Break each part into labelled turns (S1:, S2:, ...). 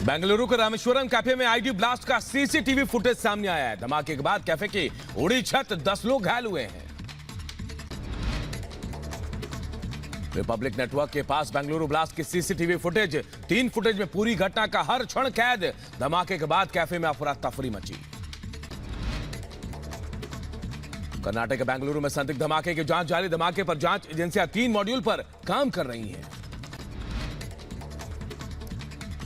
S1: बेंगलुरु के रामेश्वरम कैफे में ID blast का सीसीटीवी फुटेज सामने आया है। धमाके के बाद कैफे की उड़ी छत, 10 लोग घायल हुए हैं। रिपब्लिक नेटवर्क के पास बेंगलुरु ब्लास्ट की सीसीटीवी फुटेज, 3 फुटेज में पूरी घटना का हर क्षण कैद। धमाके के बाद कैफे में अफरा तफरी मची। कर्नाटक के बेंगलुरु में संदिग्ध धमाके की जांच जारी। धमाके पर जांच एजेंसियां 3 मॉड्यूल पर काम कर रही हैं।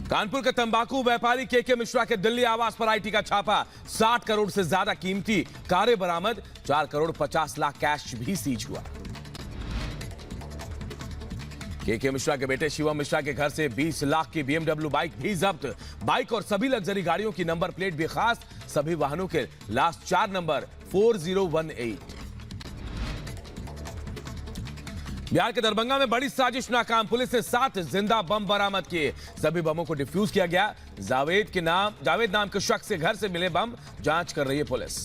S1: कानपुर के तंबाकू व्यापारी के मिश्रा के दिल्ली आवास पर आईटी का छापा। 60 करोड़ से ज्यादा कीमती कारें बरामद, 4 करोड़ 50 लाख कैश भी सीज हुआ। के मिश्रा के बेटे शिवम मिश्रा के घर से 20 लाख की BMW बाइक भी जब्त। बाइक और सभी लग्जरी गाड़ियों की नंबर प्लेट भी खास। सभी वाहनों के लास्ट 4 नंबर 4018। बिहार के दरभंगा में बड़ी साजिश नाकाम। पुलिस ने 7 जिंदा बम बरामद किए। सभी बमों को डिफ्यूज किया गया। जावेद नाम के शख्स के घर से मिले बम जांच कर रही है पुलिस।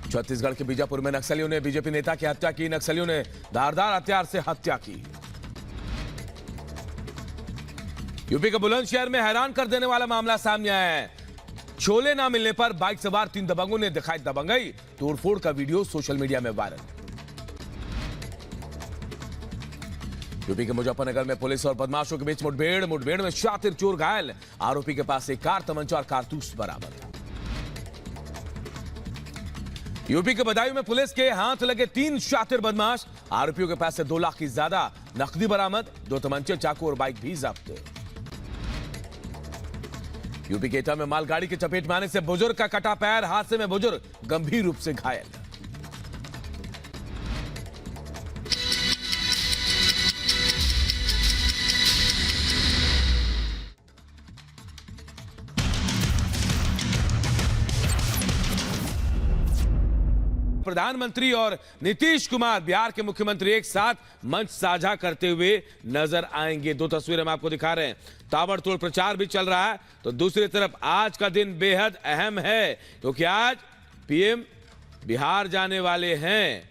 S1: छत्तीसगढ़ के बीजापुर में नक्सलियों ने बीजेपी नेता की हत्या की। नक्सलियों ने धारदार हथियार से हत्या की। यूपी के बुलंदशहर में हैरान कर देने वाला मामला सामने आया है। छोले ना मिलने पर बाइक सवार 3 दबंगों ने दिखाई दबंगई। तोड़फोड़ का वीडियो सोशल मीडिया में वायरल। यूपी के मुजफ्फरनगर में पुलिस और बदमाशों के बीच मुठभेड़ में शातिर चोर घायल। आरोपी के पास एक कार, तमंचा और कारतूस बरामद। यूपी के बदायूं में पुलिस के हाथ लगे 3 शातिर बदमाश। आरोपियों के पास से 2 लाख की ज्यादा नकदी बरामद, 2 तमंचे, चाकू और बाइक भी जब्त। यूपी के एटा में मालगाड़ी की चपेट में आने से बुजुर्ग का कटा पैर। हादसे में बुजुर्ग गंभीर रूप से घायल। प्रधानमंत्री और नीतीश कुमार, बिहार के मुख्यमंत्री, एक साथ मंच साझा करते हुए नजर आएंगे। 2 तस्वीरें हम आपको दिखा रहे हैं। ताबड़तोड़ प्रचार भी चल रहा है। तो दूसरी तरफ आज का दिन बेहद अहम है क्योंकि आज पीएम बिहार जाने वाले हैं।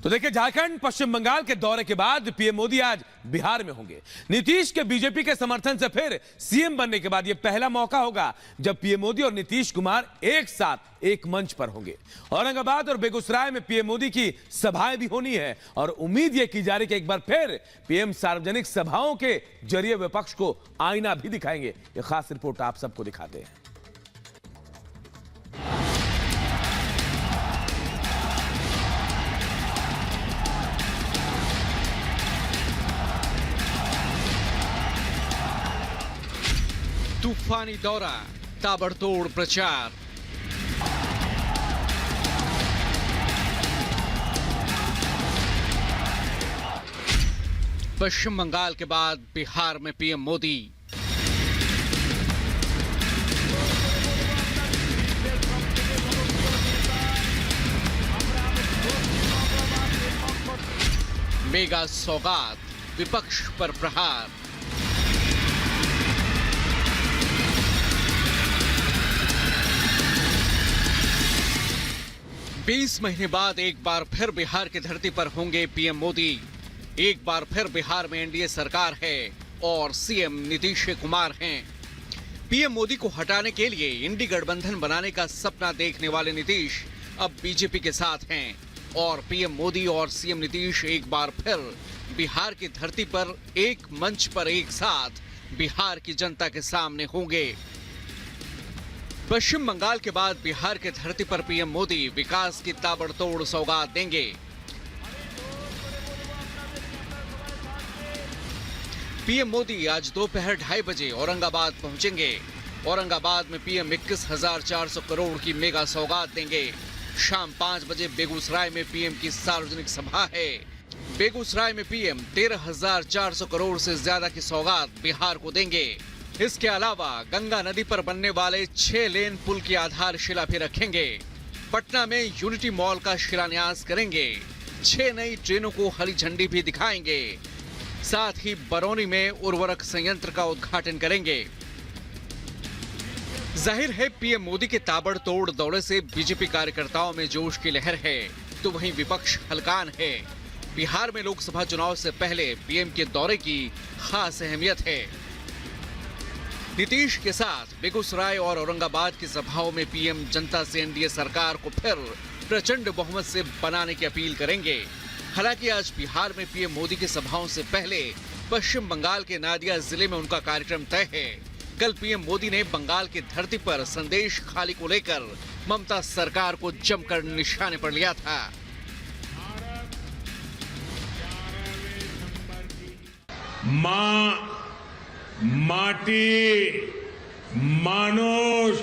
S1: तो देखिए, झारखंड पश्चिम बंगाल के दौरे के बाद पीएम मोदी आज बिहार में होंगे। नीतीश के बीजेपी के समर्थन से फिर सीएम बनने के बाद यह पहला मौका होगा जब पीएम मोदी और नीतीश कुमार एक साथ एक मंच पर होंगे। औरंगाबाद और बेगूसराय में पीएम मोदी की सभाएं भी होनी है और उम्मीद यह की जा रही है कि एक बार फिर पीएम सार्वजनिक सभाओं के जरिए विपक्ष को आईना भी दिखाएंगे। यह खास रिपोर्ट आप सबको दिखाते हैं।
S2: तूफानी दौरा, ताबड़तोड़ प्रचार। पश्चिम बंगाल के बाद बिहार में पीएम मोदी। मेगा सौगात, विपक्ष पर प्रहार। बीस महीने बाद एक बार फिर बिहार की धरती पर होंगे पीएम मोदी। एक बार फिर बिहार में एनडीए सरकार है और सीएम नीतीश कुमार हैं। पीएम मोदी को हटाने के लिए इंडी गठबंधन बनाने का सपना देखने वाले नीतीश अब बीजेपी के साथ हैं और पीएम मोदी और सीएम नीतीश एक बार फिर बिहार की धरती पर एक मंच पर एक साथ बिहार की जनता के सामने होंगे। पश्चिम बंगाल के बाद बिहार के धरती पर पीएम मोदी विकास की ताबड़तोड़ सौगात देंगे। पीएम मोदी आज दोपहर 2:30 बजे औरंगाबाद पहुंचेंगे। औरंगाबाद में पीएम 21,400 करोड़ की मेगा सौगात देंगे। शाम 5 बजे बेगूसराय में पीएम की सार्वजनिक सभा है। बेगूसराय में पीएम 13,400 करोड़ से ज्यादा की सौगात बिहार को देंगे। इसके अलावा गंगा नदी पर बनने वाले 6 लेन पुल की आधारशिला भी रखेंगे। पटना में यूनिटी मॉल का शिलान्यास करेंगे। 6 नई ट्रेनों को हरी झंडी भी दिखाएंगे। साथ ही बरौनी में उर्वरक संयंत्र का उद्घाटन करेंगे। जाहिर है पीएम मोदी के ताबड़तोड़ दौरे से बीजेपी कार्यकर्ताओं में जोश की लहर है, तो वहीं विपक्ष हलकान है। बिहार में लोकसभा चुनाव से पहले पीएम के दौरे की खास अहमियत है। नीतीश के साथ बेगूसराय और औरंगाबाद की सभाओं में पीएम जनता से एनडीए सरकार को फिर प्रचंड बहुमत से बनाने की अपील करेंगे। हालांकि आज बिहार में पीएम मोदी की सभाओं से पहले पश्चिम बंगाल के नादिया जिले में उनका कार्यक्रम तय है। कल पीएम मोदी ने बंगाल की धरती पर संदेश खाली को लेकर ममता सरकार को जमकर निशाने पर लिया था।
S3: मां, माटी, मानुष,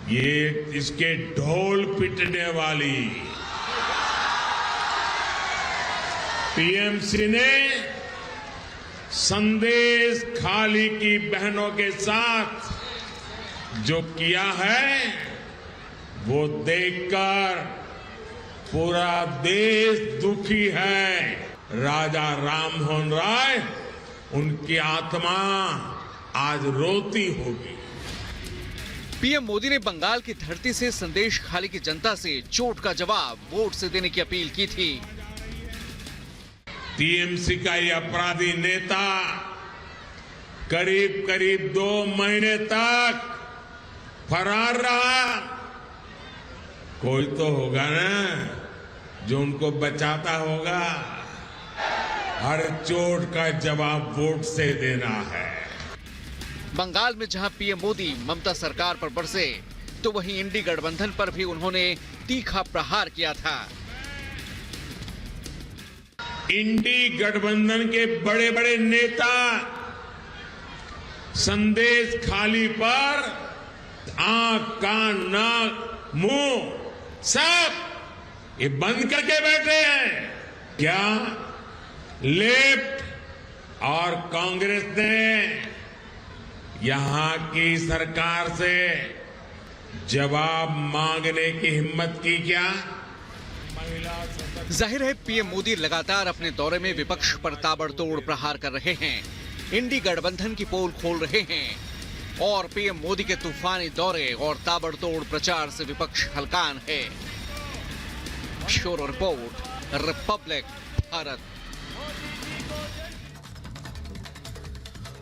S3: ये इसके ढोल पिटने वाली टीएमसी ने संदेश खाली की बहनों के साथ जो किया है वो देखकर पूरा देश दुखी है। राजा राममोहन राय, उनकी आत्मा आज रोती होगी।
S2: पीएम मोदी ने बंगाल की धरती से संदेश खाली की जनता से चोट का जवाब वोट से देने की अपील की थी।
S3: टीएमसी का ये अपराधी नेता करीब करीब 2 महीने तक फरार रहा। कोई तो होगा ना जो उनको बचाता होगा। हर चोट का जवाब वोट से देना है।
S2: बंगाल में जहां पीएम मोदी ममता सरकार पर बरसे, तो वहीं इंडी गठबंधन पर भी उन्होंने तीखा प्रहार किया था।
S3: इंडी गठबंधन के बड़े बड़े नेता संदेश खाली पर आंख, कान, नाक, मुंह सब ये बंद करके बैठे हैं। क्या लेफ्ट और कांग्रेस ने यहां की सरकार से जवाब मांगने की हिम्मत की क्या?
S2: जाहिर है पीएम मोदी लगातार अपने दौरे में विपक्ष पर ताबड़तोड़ प्रहार कर रहे हैं, इंडी गठबंधन की पोल खोल रहे हैं और पीएम मोदी के तूफानी दौरे और ताबड़तोड़ प्रचार से विपक्ष हलकान है। Bureau report, Republic Bharat.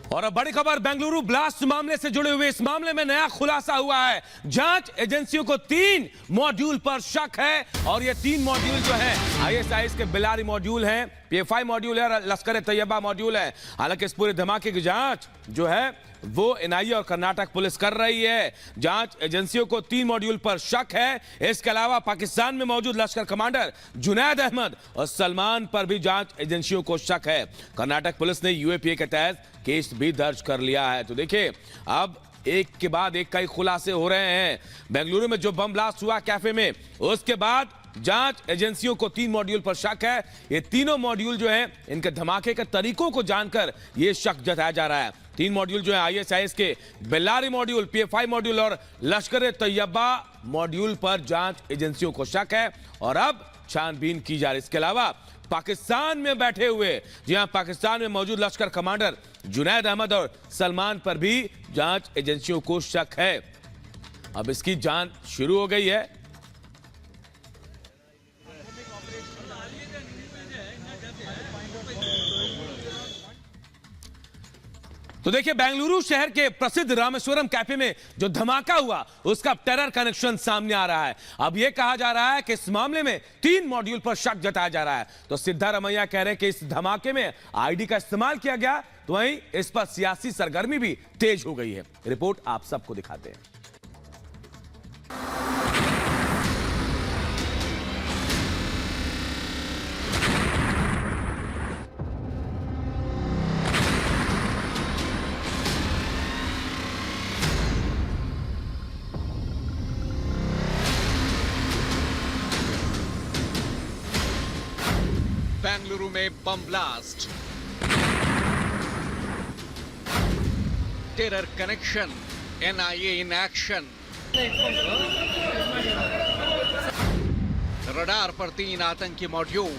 S1: और अब बड़ी खबर, बेंगलुरु ब्लास्ट मामले से जुड़े हुए इस मामले में नया खुलासा हुआ है। जांच एजेंसियों को 3 मॉड्यूल पर शक है और ये 3 मॉड्यूल जो हैं आईएसआईएस के बेलारी मॉड्यूल हैं, पीएफआई मॉड्यूल है और लश्कर तैयबा मॉड्यूल है। हालांकि इस पूरे धमाके की जांच जो है वो एनआईए और कर्नाटक पुलिस कर रही है। जांच एजेंसियों को 3 मॉड्यूल पर शक है। इसके अलावा पाकिस्तान में मौजूद लश्कर कमांडर जुनैद अहमद और सलमान पर भी जांच एजेंसियों को शक है। कर्नाटक पुलिस ने यूएपीए के तहत केस भी दर्ज कर लिया है। तो देखिए अब एक के बाद एक कई खुलासे हो रहे हैं। बेंगलुरु में जो बम ब्लास्ट हुआ कैफे में, उसके बाद जांच एजेंसियों को 3 मॉड्यूल पर शक है। ये तीनों मॉड्यूल जो हैं इनके धमाके के तरीकों को जानकर ये शक जताया जा रहा है। 3 मॉड्यूल जो है आईएसआईएस के बेलारी मॉड्यूल, पीएफआई मॉड्यूल और लश्कर तैयबा मॉड्यूल पर जांच एजेंसियों को शक है और अब छानबीन की जा रही है। इसके अलावा पाकिस्तान में बैठे हुए, जी हां, पाकिस्तान में मौजूद लश्कर कमांडर जुनैद अहमद और सलमान पर भी जांच एजेंसियों को शक है। अब इसकी जांच शुरू हो गई है। तो देखिए बेंगलुरु शहर के प्रसिद्ध रामेश्वरम कैफे में जो धमाका हुआ उसका टेरर कनेक्शन सामने आ रहा है। अब यह कहा जा रहा है कि इस मामले में 3 मॉड्यूल पर शक जताया जा रहा है। तो सिद्धारमैया कह रहे हैं कि इस धमाके में आईडी का इस्तेमाल किया गया, तो वहीं इस पर सियासी सरगर्मी भी तेज हो गई है। रिपोर्ट आप सबको दिखाते हैं।
S2: बेंगलुरु में bomb blast, terror connection, NIA in action. Radar पर 3 आतंकी मॉड्यूल,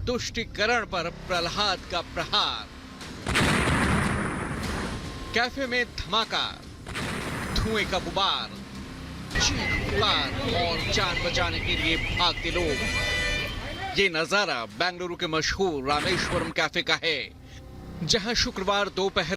S2: तुष्टिकरण पर प्रहलाद का प्रहार, कैफे में धमाका, धुएं का गुबार, चीख पुकार और जान बचाने के लिए भागते लोग। ये नजारा बेंगलुरु के मशहूर रामेश्वरम कैफे का है, जहां शुक्रवार दोपहर